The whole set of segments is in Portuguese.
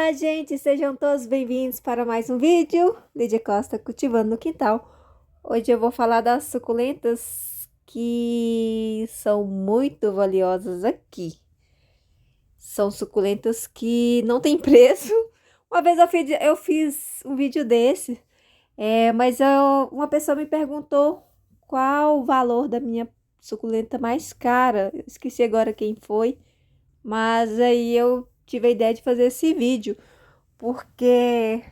Olá, gente! Sejam todos bem-vindos para mais um vídeo. Lídia Costa cultivando no quintal. Hoje eu vou falar das suculentas que são muito valiosas aqui. São suculentas que não têm preço. Uma vez eu fiz um vídeo desse, mas uma pessoa me perguntou qual o valor da minha suculenta mais cara. Eu esqueci agora quem foi, mas aí eu tive a ideia de fazer esse vídeo. Porque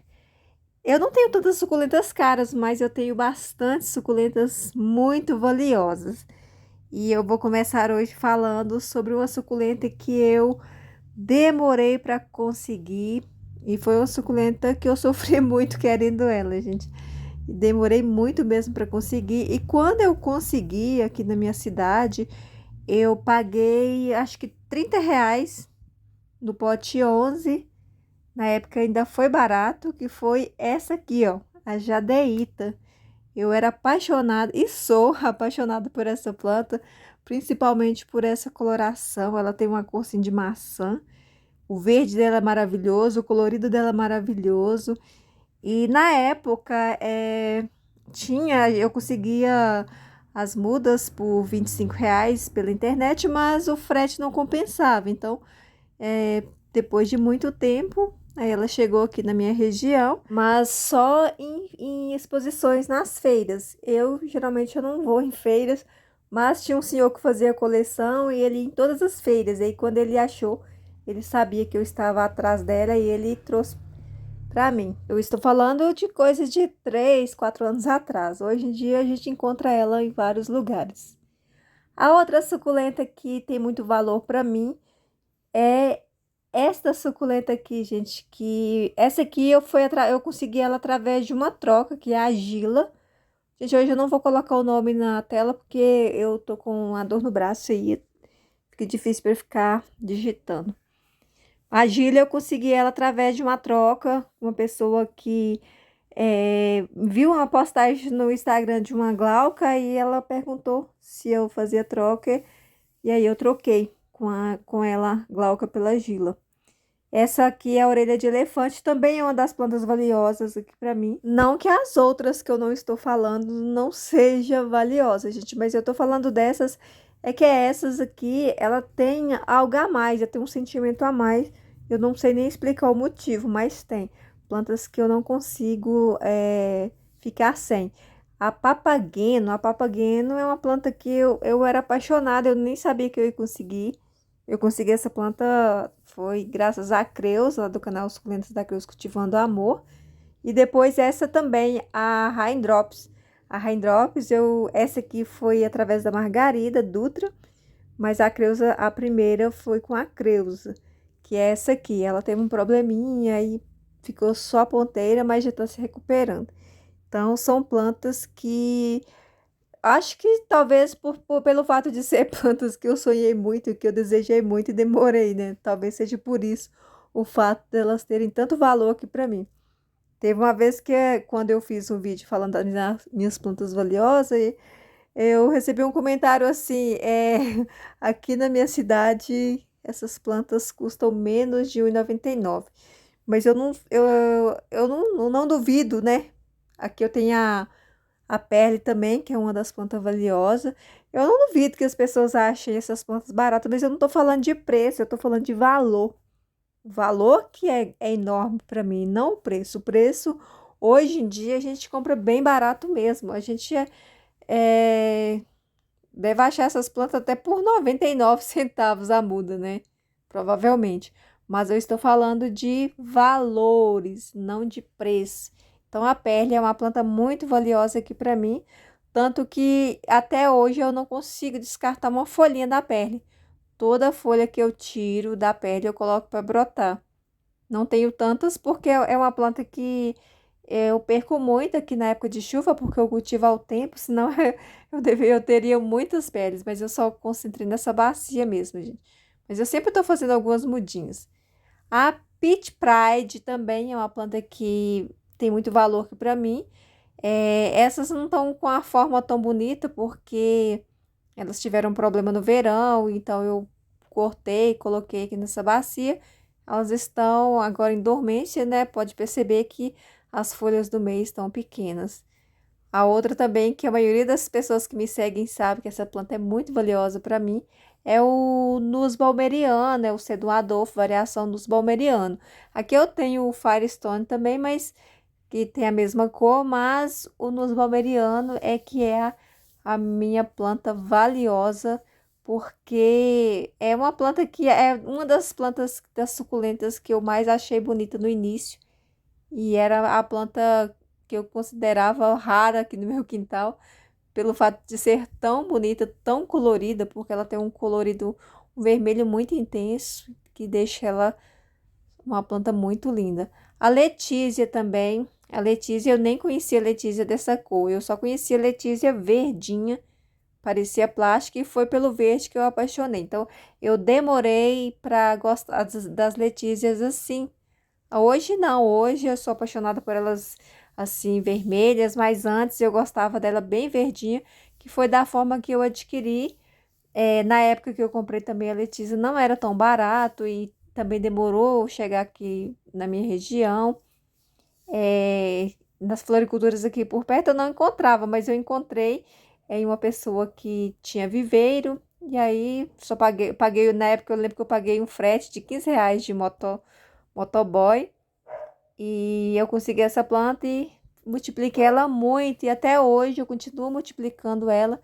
eu não tenho tantas suculentas caras, mas eu tenho bastante suculentas muito valiosas. E eu vou começar hoje falando sobre uma suculenta que eu demorei para conseguir. E foi uma suculenta que eu sofri muito querendo ela, gente. Demorei muito mesmo para conseguir. E quando eu consegui aqui na minha cidade, eu paguei acho que R$ 30 no pote 11. Na época ainda foi barato, que foi essa aqui, ó, a jadeíta. Eu era apaixonada e sou apaixonada por essa planta, principalmente por essa coloração. Ela tem uma cor assim de maçã. O verde dela é maravilhoso, o colorido dela é maravilhoso. E na época eu conseguia as mudas por R$ 25 pela internet, mas o frete não compensava. Então, depois de muito tempo, aí ela chegou aqui na minha região, mas só em exposições nas feiras. Geralmente eu não vou em feiras, mas tinha um senhor que fazia coleção e ele ia em todas as feiras. E aí quando ele achou, ele sabia que eu estava atrás dela e ele trouxe para mim. Eu estou falando de coisas de 3, 4 anos atrás. Hoje em dia a gente encontra ela em vários lugares. A outra suculenta que tem muito valor para mim é esta suculenta aqui, gente, que essa aqui eu consegui ela através de uma troca, que é a Gila. Gente, hoje eu não vou colocar o nome na tela porque eu tô com uma dor no braço e fica difícil para ficar digitando. A Gila eu consegui ela através de uma troca, uma pessoa que viu uma postagem no Instagram de uma Glauca e ela perguntou se eu fazia troca e aí eu troquei com ela Glauca pela Gila. Essa aqui é a orelha de elefante, também é uma das plantas valiosas aqui para mim. Não que as outras que eu não estou falando não seja valiosa, gente, mas eu tô falando dessas, é que essas aqui, ela tem algo a mais, ela tem um sentimento a mais. Eu não sei nem explicar o motivo, mas tem. Plantas que eu não consigo ficar sem. A papageno é uma planta que eu era apaixonada, eu nem sabia que eu ia conseguir. Eu consegui essa planta, foi graças a Creus, lá do canal Suculentas da Creus Cultivando Amor. E depois essa também, a Raindrops. A Raindrops, essa aqui foi através da Margarida Dutra, mas a Creusa, a primeira foi com a Creusa, que é essa aqui. Ela teve um probleminha e ficou só a ponteira, mas já está se recuperando. Então, são plantas que acho que talvez pelo fato de ser plantas que eu sonhei muito, que eu desejei muito e demorei, né? Talvez seja por isso o fato delas terem tanto valor aqui para mim. Teve uma vez que, quando eu fiz um vídeo falando das minhas plantas valiosas, eu recebi um comentário assim: aqui na minha cidade essas plantas custam menos de R$ 1,99. Mas eu não duvido, né? Aqui eu tenho a Perle também, que é uma das plantas valiosas. Eu não duvido que as pessoas achem essas plantas baratas, mas eu não tô falando de preço, eu tô falando de valor. O valor que é enorme para mim, não o preço. O preço, hoje em dia, a gente compra bem barato mesmo. A gente deve achar essas plantas até por 99 centavos a muda, né? Provavelmente. Mas eu estou falando de valores, não de preço. Então, a Perle é uma planta muito valiosa aqui para mim. Tanto que até hoje eu não consigo descartar uma folhinha da Perle. Toda folha que eu tiro da Perle eu coloco para brotar. Não tenho tantas porque é uma planta que eu perco muito aqui na época de chuva, porque eu cultivo ao tempo, senão eu teria muitas peles, mas eu só concentrei nessa bacia mesmo, gente. Mas eu sempre estou fazendo algumas mudinhas. A Peach Pride também é uma planta que tem muito valor aqui para mim. Essas não estão com a forma tão bonita, porque elas tiveram um problema no verão, então eu cortei, coloquei aqui nessa bacia. elas estão agora em dormência, né? Pode perceber que as folhas do meio estão pequenas. A outra também, que a maioria das pessoas que me seguem sabe que essa planta é muito valiosa para mim, é o Nus balmeriano, é o Cedum Adolfo, variação Nus balmeriano. Aqui eu tenho o Firestone também, mas que tem a mesma cor, mas o Nus balmeriano é que é a minha planta valiosa, porque é uma planta que é uma das plantas das suculentas que eu mais achei bonita no início, e era a planta que eu considerava rara aqui no meu quintal, pelo fato de ser tão bonita, tão colorida, porque ela tem um colorido um vermelho muito intenso, que deixa ela uma planta muito linda. A Letícia também. A Letícia, eu nem conhecia a Letícia dessa cor. Eu só conhecia a Letícia verdinha, parecia plástica, e foi pelo verde que eu apaixonei. Então, eu demorei para gostar das Letícias assim. Hoje não, hoje eu sou apaixonada por elas assim vermelhas, mas antes eu gostava dela bem verdinha, que foi da forma que eu adquiri. Na época que eu comprei também a Letícia não era tão barato e também demorou chegar aqui na minha região. Nas floriculturas aqui por perto eu não encontrava, mas eu encontrei em uma pessoa que tinha viveiro. E aí só paguei na época eu lembro que eu paguei um frete de R$ 15 de motoboy. E eu consegui essa planta e multipliquei ela muito. E até hoje eu continuo multiplicando ela.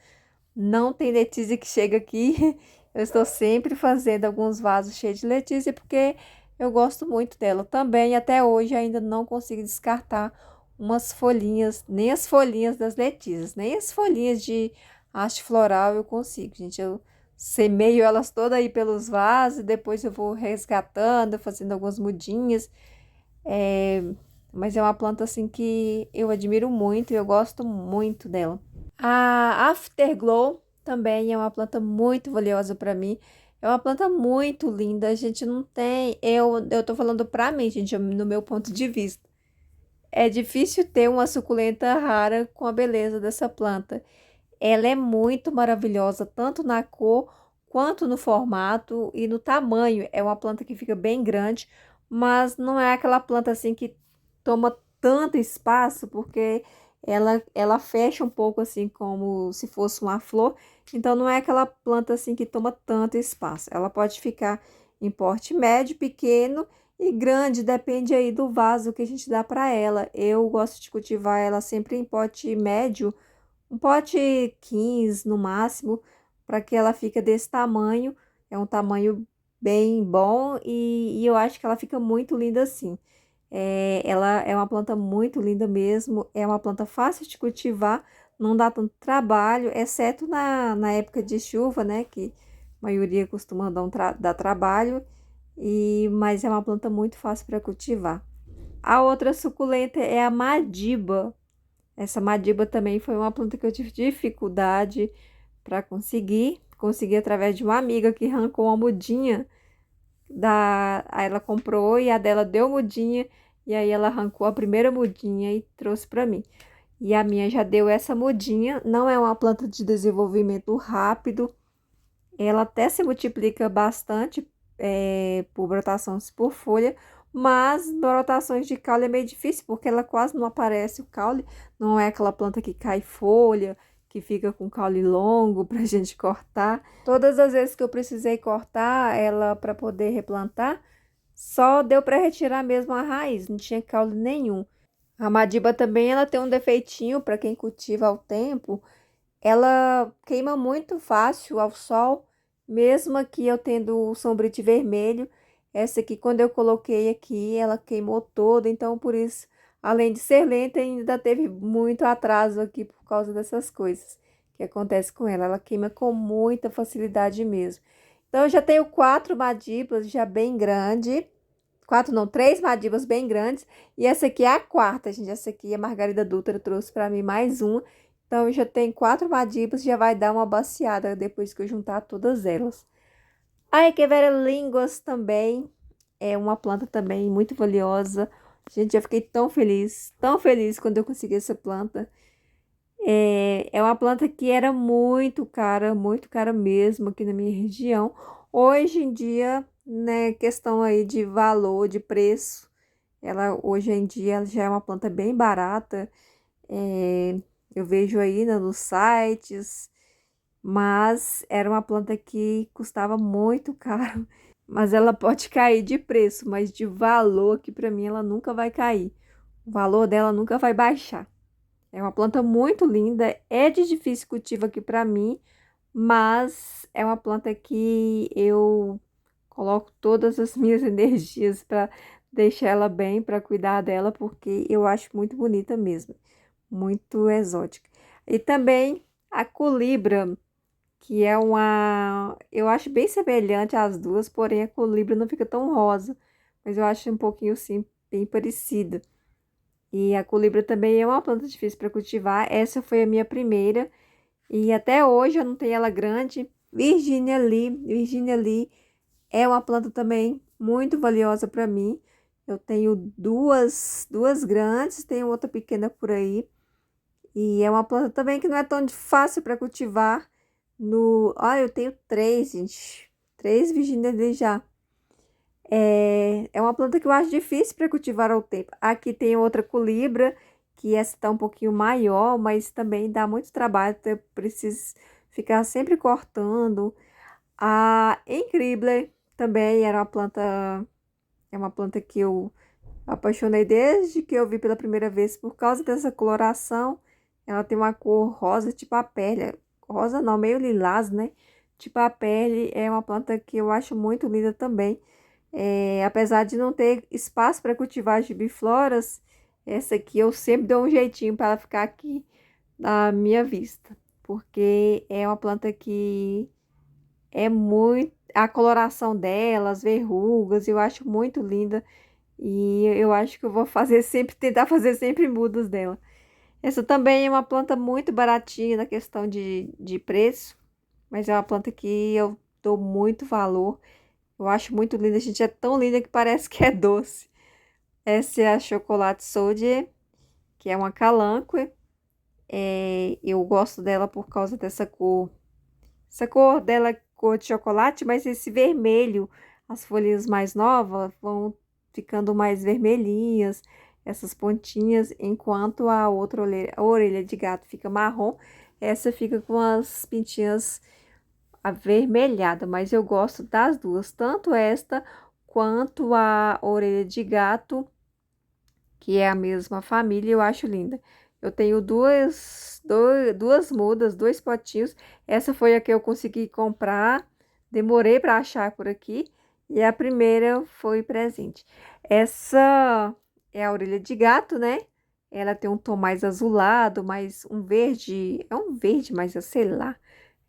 Não tem Letícia que chega aqui. Eu estou sempre fazendo alguns vasos cheios de Letícia porque eu gosto muito dela. Também até hoje ainda não consigo descartar umas folhinhas, nem as folhinhas das Letícias, nem as folhinhas de haste floral eu consigo, gente. Eu semeio elas todas aí pelos vasos, depois eu vou resgatando, fazendo algumas mudinhas. É, mas é uma planta assim que eu admiro muito e eu gosto muito dela. A Afterglow também é uma planta muito valiosa para mim. É uma planta muito linda. A gente não tem. Eu tô falando para mim, gente, no meu ponto de vista. É difícil ter uma suculenta rara com a beleza dessa planta. Ela é muito maravilhosa, tanto na cor quanto no formato e no tamanho. É uma planta que fica bem grande, mas não é aquela planta assim que toma tanto espaço, porque ela fecha um pouco assim como se fosse uma flor. Então não é aquela planta assim que toma tanto espaço. Ela pode ficar em porte médio, pequeno e grande, depende aí do vaso que a gente dá para ela. Eu gosto de cultivar ela sempre em pote médio, um pote 15 no máximo, para que ela fique desse tamanho. É um tamanho bem bom e eu acho que ela fica muito linda assim. Ela é uma planta muito linda mesmo, é uma planta fácil de cultivar, não dá tanto trabalho, exceto na época de chuva, né, que a maioria costuma dar trabalho, mas é uma planta muito fácil para cultivar. A outra suculenta é a Madiba. Essa Madiba também foi uma planta que eu tive dificuldade para conseguir. Consegui através de uma amiga que arrancou uma mudinha aí ela comprou e a dela deu mudinha e aí ela arrancou a primeira mudinha e trouxe para mim. E a minha já deu essa mudinha. Não é uma planta de desenvolvimento rápido. Ela até se multiplica bastante por brotações por folha, mas brotações de caule é meio difícil, porque ela quase não aparece o caule. Não é aquela planta que cai folha, que fica com caule longo para a gente cortar. Todas as vezes que eu precisei cortar ela para poder replantar, só deu para retirar mesmo a raiz, não tinha caule nenhum. A Madiba também ela tem um defeitinho para quem cultiva ao tempo. Ela queima muito fácil ao sol, mesmo aqui eu tendo o sombrite vermelho. Essa aqui, quando eu coloquei aqui, ela queimou toda, então por isso, além de ser lenta, ainda teve muito atraso aqui por causa dessas coisas que acontece com ela. Ela queima com muita facilidade mesmo. Então, eu já tenho 4 madibas já bem grande. Quatro não, 3 madibas bem grandes. E essa aqui é a quarta, gente. Essa aqui a Margarida Dutra trouxe para mim mais uma. Então, eu já tenho 4 madibas, já vai dar uma baciada depois que eu juntar todas elas. A Echeveria linguas também é uma planta também muito valiosa. Gente, eu fiquei tão feliz quando eu consegui essa planta. É uma planta que era muito cara mesmo aqui na minha região. Hoje em dia né, questão aí de valor, de preço. Ela hoje em dia ela já é uma planta bem barata. é, eu vejo aí, né, nos sites, mas era uma planta que custava muito caro. Mas ela pode cair de preço, mas de valor que para mim ela nunca vai cair. O valor dela nunca vai baixar. É uma planta muito linda, é de difícil cultivo aqui para mim, mas é uma planta que eu coloco todas as minhas energias para deixar ela bem, para cuidar dela, porque eu acho muito bonita mesmo, muito exótica. E também a colibra, que é uma, eu acho bem semelhante às duas, porém a colibra não fica tão rosa, mas eu acho um pouquinho sim bem parecida. E a colibra também é uma planta difícil para cultivar. Essa foi a minha primeira. E até hoje eu não tenho ela grande. Virginia Lee é uma planta também muito valiosa para mim. Eu tenho duas grandes, tenho outra pequena por aí. E é uma planta também que não é tão fácil para cultivar. Eu tenho três, gente. Três Virginia Lee já. É uma planta que eu acho difícil para cultivar ao tempo. Aqui tem outra colibra, que essa está um pouquinho maior, mas também dá muito trabalho, então eu preciso ficar sempre cortando. A Encribler também é uma planta que eu apaixonei desde que eu vi pela primeira vez por causa dessa coloração. Ela tem uma cor rosa, tipo a pele. Rosa não, meio lilás, né? Tipo a pele, é uma planta que eu acho muito linda também. Apesar de não ter espaço para cultivar gibifloras, essa aqui eu sempre dou um jeitinho para ela ficar aqui na minha vista, porque é uma planta que é muito, a coloração dela, as verrugas, eu acho muito linda e eu acho que eu vou fazer sempre, tentar fazer sempre mudas dela. Essa também é uma planta muito baratinha na questão de preço, mas é uma planta que eu dou muito valor. Eu acho muito linda, gente. É tão linda que parece que é doce. Essa é a Chocolate Soldier, que é uma calanque. Eu gosto dela por causa dessa cor. Essa cor dela é cor de chocolate, mas esse vermelho, as folhinhas mais novas vão ficando mais vermelhinhas, essas pontinhas, enquanto a outra a orelha de gato fica marrom, essa fica com as pintinhas avermelhada, mas eu gosto das duas, tanto esta quanto a orelha de gato, que é a mesma família, eu acho linda. Eu tenho duas mudas, dois potinhos. Essa foi a que eu consegui comprar, demorei para achar por aqui, e a primeira foi presente. Essa é a orelha de gato, né? Ela tem um tom mais azulado, mais um verde, é um verde, mas eu sei lá.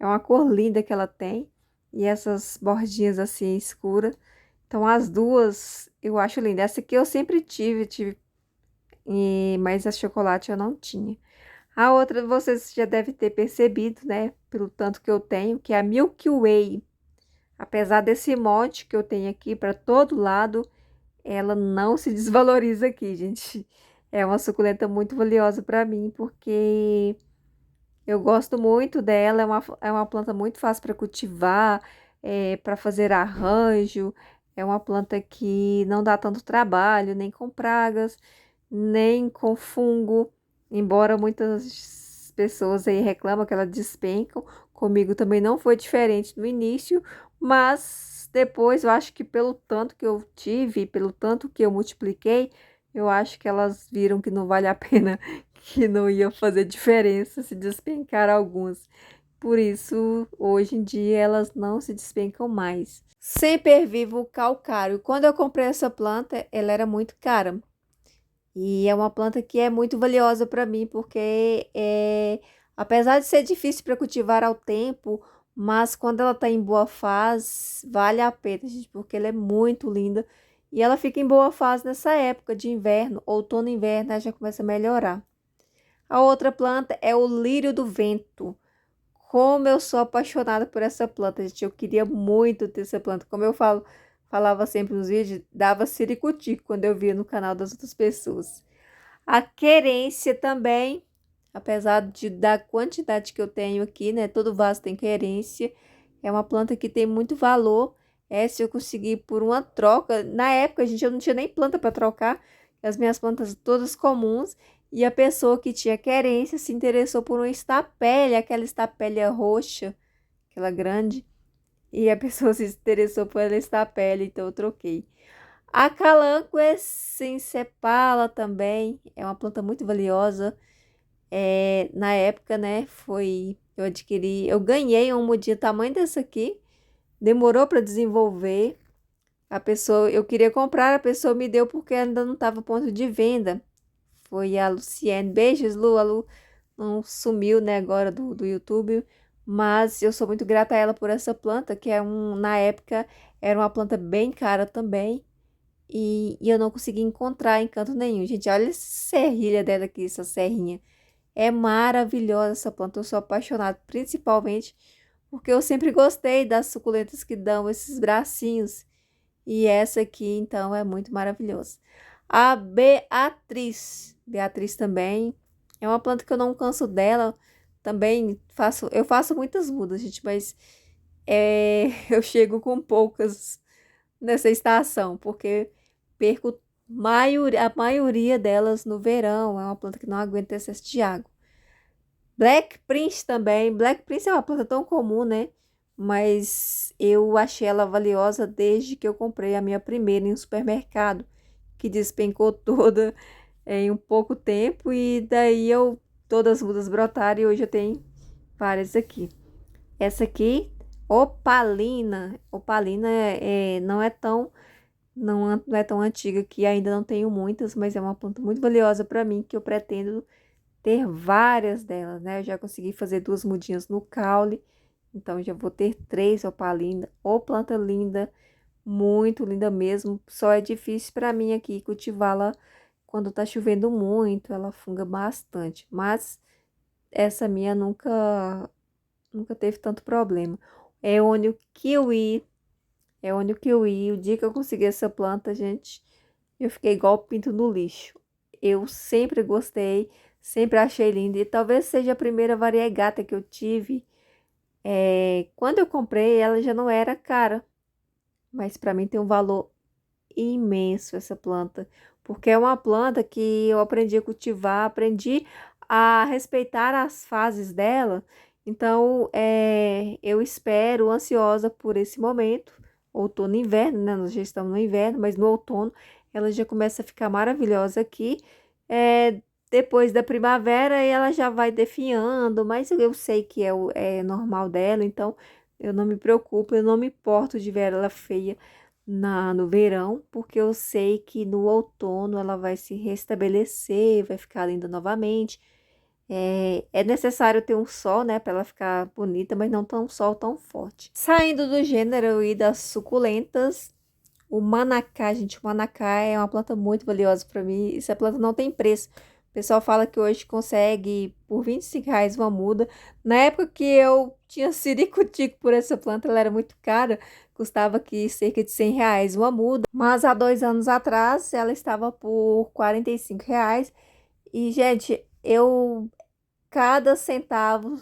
É uma cor linda que ela tem. E essas bordinhas assim escuras. Então as duas eu acho linda. Essa aqui eu sempre tive, mas a chocolate eu não tinha. A outra vocês já devem ter percebido, né? Pelo tanto que eu tenho, que é a Milky Way. Apesar desse monte que eu tenho aqui para todo lado, ela não se desvaloriza aqui, gente. É uma suculenta muito valiosa para mim, porque eu gosto muito dela, é uma planta muito fácil para cultivar, para fazer arranjo. É uma planta que não dá tanto trabalho, nem com pragas, nem com fungo. Embora muitas pessoas aí reclamam que ela despencam, comigo também não foi diferente no início, mas depois eu acho que pelo tanto que eu tive, pelo tanto que eu multipliquei, eu acho que elas viram que não vale a pena, que não ia fazer diferença se despencar algumas. Por isso, hoje em dia, elas não se despencam mais. Sempre vivo calcário. Quando eu comprei essa planta, ela era muito cara. E é uma planta que é muito valiosa para mim, porque apesar de ser difícil para cultivar ao tempo, mas quando ela está em boa fase, vale a pena, gente, porque ela é muito linda. E ela fica em boa fase nessa época de inverno, outono e inverno, aí já começa a melhorar. A outra planta é o lírio do vento. Como eu sou apaixonada por essa planta, gente. Eu queria muito ter essa planta. Como eu falava sempre nos vídeos, dava ciricutico quando eu via no canal das outras pessoas. A querência também, apesar da quantidade que eu tenho aqui, né? Todo vaso tem querência. É uma planta que tem muito valor. Essa eu consegui por uma troca. Na época, gente, eu não tinha nem planta para trocar. As minhas plantas todas comuns. E a pessoa que tinha querência se interessou por uma estapélia, aquela estapélia roxa, aquela grande. E a pessoa se interessou por ela estapélia, então eu troquei. A Calanco essencepala também. É uma planta muito valiosa. Na época, né, eu adquiri, eu ganhei uma mudinha tamanho dessa aqui, demorou para desenvolver. A pessoa, eu queria comprar, a pessoa me deu porque ainda não estava ponto de venda. Foi a Luciene. Beijos, Lu. A Lu não sumiu, né, agora do YouTube, mas eu sou muito grata a ela por essa planta, que na época era uma planta bem cara também. E eu não consegui encontrar em canto nenhum. Gente, olha essa serrilha dela aqui, essa serrinha. É maravilhosa essa planta, eu sou apaixonada, principalmente porque eu sempre gostei das suculentas que dão esses bracinhos. E essa aqui, então, é muito maravilhosa. A Beatriz também, é uma planta que eu não canso dela. Também eu faço muitas mudas, gente, mas eu chego com poucas nessa estação, porque perco a maioria delas no verão. É uma planta que não aguenta excesso de água. Black Prince também. Black Prince é uma planta tão comum, né? Mas eu achei ela valiosa desde que eu comprei a minha primeira em um supermercado, que despencou toda em um pouco tempo. E daí todas as mudas brotaram e hoje eu tenho várias aqui. Essa aqui, Opalina. Opalina não é tão antiga, que ainda não tenho muitas, mas é uma planta muito valiosa para mim, que eu pretendo ter várias delas, né? Eu já consegui fazer 2 mudinhas no caule, então já vou ter 3 opalina. Ô, planta linda, muito linda mesmo. Só é difícil para mim aqui cultivá-la quando tá chovendo muito, ela funga bastante, mas essa minha nunca teve tanto problema. Eônio kiwi, Eônio kiwi. O dia que eu consegui essa planta, gente, eu fiquei igual o pinto no lixo. Eu sempre gostei, sempre achei linda. E talvez seja a primeira variegata que eu tive. Quando eu comprei, ela já não era cara. Mas para mim tem um valor imenso essa planta. Porque é uma planta que eu aprendi a cultivar, aprendi a respeitar as fases dela. Então, eu espero, ansiosa por esse momento. Outono e inverno, né? Nós já estamos no inverno, mas no outono ela já começa a ficar maravilhosa aqui. Depois da primavera ela já vai definhando, mas eu sei que é normal dela, então eu não me preocupo, eu não me importo de ver ela feia no verão, porque eu sei que no outono ela vai se restabelecer, vai ficar linda novamente. É necessário ter um sol, né, para ela ficar bonita, mas não tão sol tão forte. Saindo do gênero e das suculentas, o manacá, gente, o manacá é uma planta muito valiosa para mim. Essa planta não tem preço. O pessoal fala que hoje consegue por R$ 25 uma muda. Na época que eu tinha ciricutico por essa planta, ela era muito cara. Custava aqui cerca de R$ 100 uma muda. Mas há 2 anos atrás, ela estava por R$ 45. E, gente, cada centavo,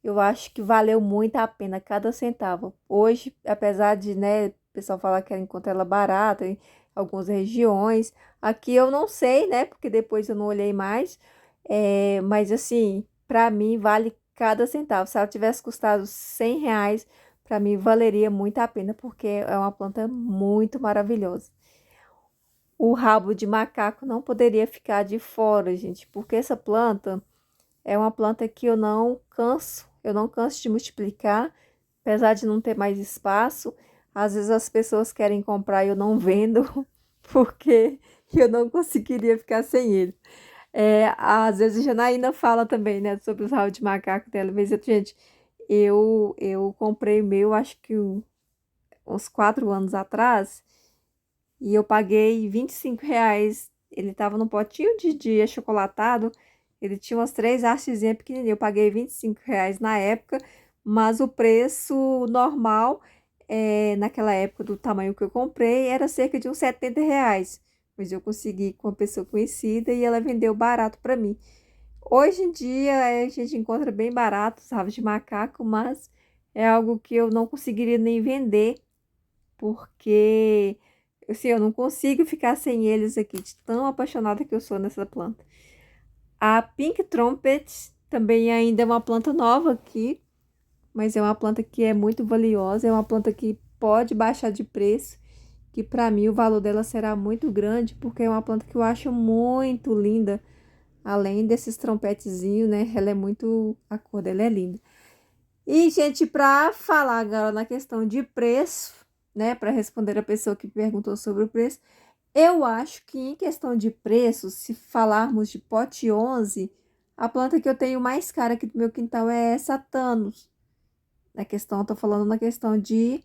eu acho que valeu muito a pena cada centavo. Hoje, apesar de, né, o pessoal falar que encontra ela barata em algumas regiões, aqui eu não sei, né, porque depois eu não olhei mais, mas assim, para mim vale cada centavo. Se ela tivesse custado R$ 100, para mim valeria muito a pena, porque é uma planta muito maravilhosa. O rabo de macaco não poderia ficar de fora, gente, porque essa planta é uma planta que eu não canso de multiplicar, apesar de não ter mais espaço. Às vezes as pessoas querem comprar e eu não vendo, porque eu não conseguiria ficar sem ele. Às vezes a Janaína fala também, né, sobre os rabos de macaco dela, mas, gente, eu comprei o meu, acho que uns 4 anos atrás, e eu paguei R$ 25. Ele tava num potinho de achocolatado. Ele tinha umas 3 hastezinhas pequenininhas. Eu paguei R$ 25 na época, mas o preço normal, naquela época do tamanho que eu comprei, era cerca de uns R$ 70. Mas eu consegui com uma pessoa conhecida e ela vendeu barato para mim. Hoje em dia a gente encontra bem barato os rabos de macaco, mas é algo que eu não conseguiria nem vender porque assim, eu não consigo ficar sem eles aqui, de tão apaixonada que eu sou nessa planta. A Pink Trumpet também ainda é uma planta nova aqui, mas é uma planta que é muito valiosa, é uma planta que pode baixar de preço, que para mim o valor dela será muito grande, porque é uma planta que eu acho muito linda. Além desses trompetezinhos, né? Ela é muito... A cor dela é linda. E, gente, para falar agora na questão de preço, né? Para responder a pessoa que perguntou sobre o preço, eu acho que em questão de preço, se falarmos de pote 11, a planta que eu tenho mais cara aqui do meu quintal é essa Thanos. Na questão, eu tô falando na questão de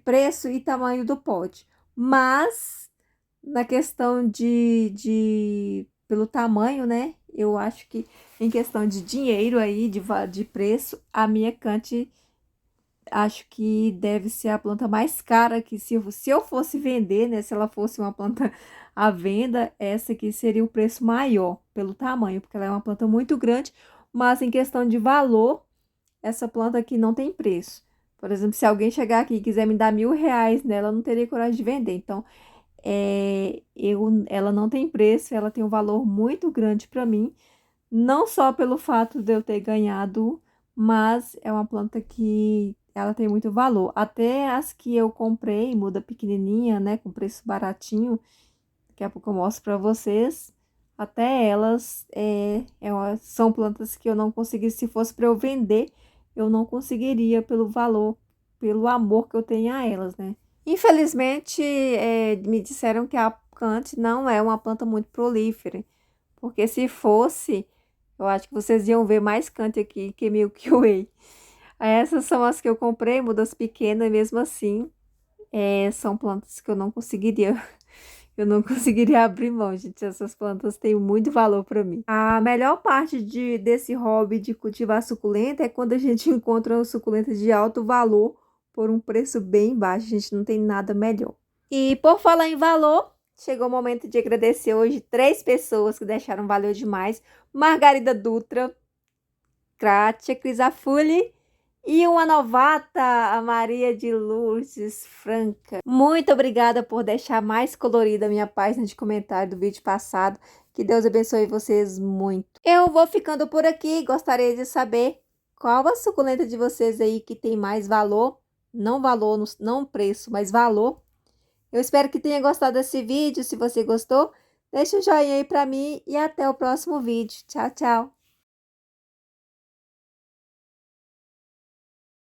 preço e tamanho do pote. Mas, na questão pelo tamanho, né? Eu acho que em questão de dinheiro aí, de preço, a minha Cante acho que deve ser a planta mais cara, que se eu fosse vender, né? Se ela fosse uma planta à venda, essa aqui seria o preço maior pelo tamanho, porque ela é uma planta muito grande, mas em questão de valor, essa planta aqui não tem preço. Por exemplo, se alguém chegar aqui e quiser me dar R$ 1.000 nela, eu não teria coragem de vender. Então, ela não tem preço, ela tem um valor muito grande para mim, não só pelo fato de eu ter ganhado, mas é uma planta que ela tem muito valor. Até as que eu comprei, muda pequenininha, né, com preço baratinho, daqui a pouco eu mostro para vocês. Até elas são plantas que eu não consegui, se fosse para eu vender, eu não conseguiria pelo valor, pelo amor que eu tenho a elas, né? Infelizmente, me disseram que a Cante não é uma planta muito prolífera, porque se fosse, eu acho que vocês iam ver mais Cante aqui que Milky Way. Essas são as que eu comprei, mudas pequenas, mesmo assim, são plantas que eu não conseguiria, eu não conseguiria abrir mão, gente. Essas plantas têm muito valor para mim. A melhor parte desse hobby de cultivar suculenta é quando a gente encontra suculentas de alto valor por um preço bem baixo. A gente não tem nada melhor. E por falar em valor, chegou o momento de agradecer hoje 3 pessoas que deixaram valor demais. Margarida Dutra, Kratia Crisafulli e uma novata, a Maria de Lourdes Franca. Muito obrigada por deixar mais colorida a minha página de comentário do vídeo passado. Que Deus abençoe vocês muito. Eu vou ficando por aqui. Gostaria de saber qual a suculenta de vocês aí que tem mais valor. Não valor, não preço, mas valor. Eu espero que tenha gostado desse vídeo. Se você gostou, deixa um joinha aí pra mim e até o próximo vídeo. Tchau, tchau.